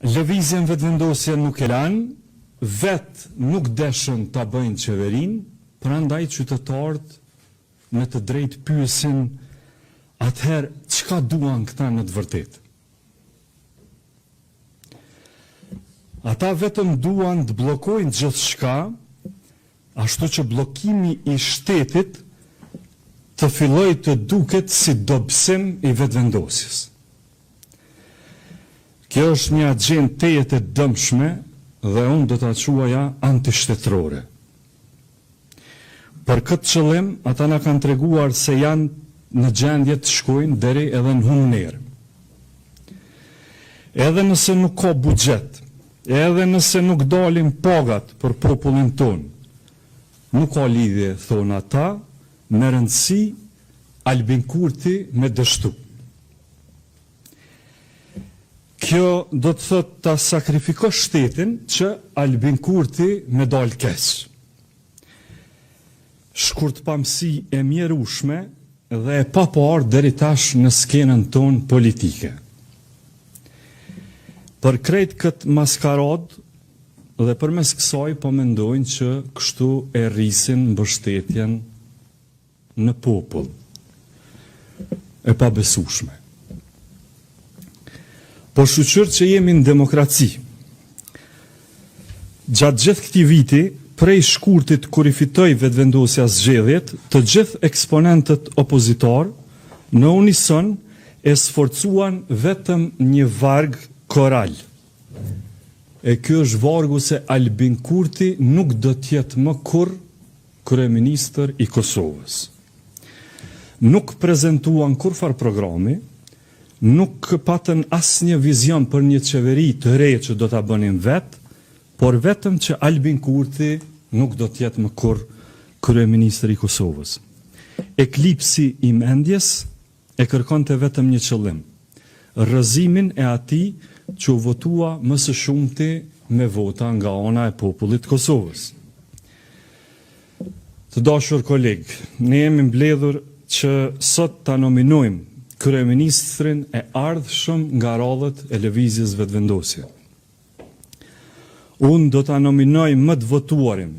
Lëvizjen vetëvendosje nuk e lanë, vetë nuk deshën ta bëjnë qeverin, prandaj qytetarët me të drejtë pyesin atëherë çka duan këta në të vërtetë. Ata vetëm duan të bllokojnë gjithçka, ashtu që bllokimi i shtetit të fillojë të duket si dobësim i vetëvendosjes. Kjo është një agjendë tejet e dëmshme dhe unë do ta quaja antishtetrore. Për këtë qëllim, ata na kanë treguar se janë në gjendje të shkojnë deri edhe në humner. Edhe nëse nuk ka buxhet, edhe nëse nuk dalin pagat për popullin tonë, nuk ka lidhje, thonë ata, me rëndësi Albin Kurti me dështu. Kjo do të thotë ta sakrifikosh shtetin që Albin Kurti me dalë keq. Shkurtpamësi e mjerueshme dhe e paparë deri tash në skenën tonë politike. Për krejt këtë maskarad dhe përmes kësaj po mendojnë që kështu e rrisin mbështetjen në popull. E pabesueshme. Po shqyr që jemi në demokraci. Gjatë gjithë këtij viti, prej shkurtit kur i fitoi vetëvendosja zgjedhjet, të gjithë eksponentët opozitar në unison e sforcuan vetëm një varg koral. E ky është vargu se Albin Kurti nuk do të jetë më kurrë kryeministër i Kosovës. Nuk prezantuan kurrfar programi, nuk patën asnjë vizion për një qeveri të re që do ta bënin vetë, por vetëm që Albin Kurti nuk do të jetë më kurrë kryeministër i Kosovës. Eklipsi i mendjes e kërkonte vetëm një qëllim: rrëzimin e atij që u votua më së shumti me vota nga ana e popullit të Kosovës. Të dashur kolegë, ne jemi mbledhur që sot ta nominojmë kryeministrin e ardhshëm nga radhët e lëvizjes vetëvendosje. Unë do ta nominoj më të votuarin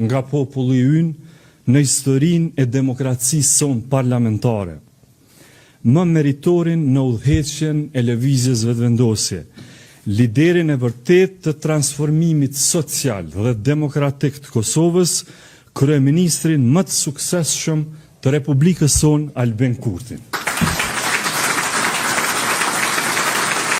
nga populli ynë në historinë e demokracisë sonë parlamentare, më meritorin në udhëheqjen e lëvizjes vetëvendosje, liderin e vërtet të transformimit social dhe demokratik të Kosovës, kryeministrin më të suksesshëm të Republikës sonë Albin Kurtin.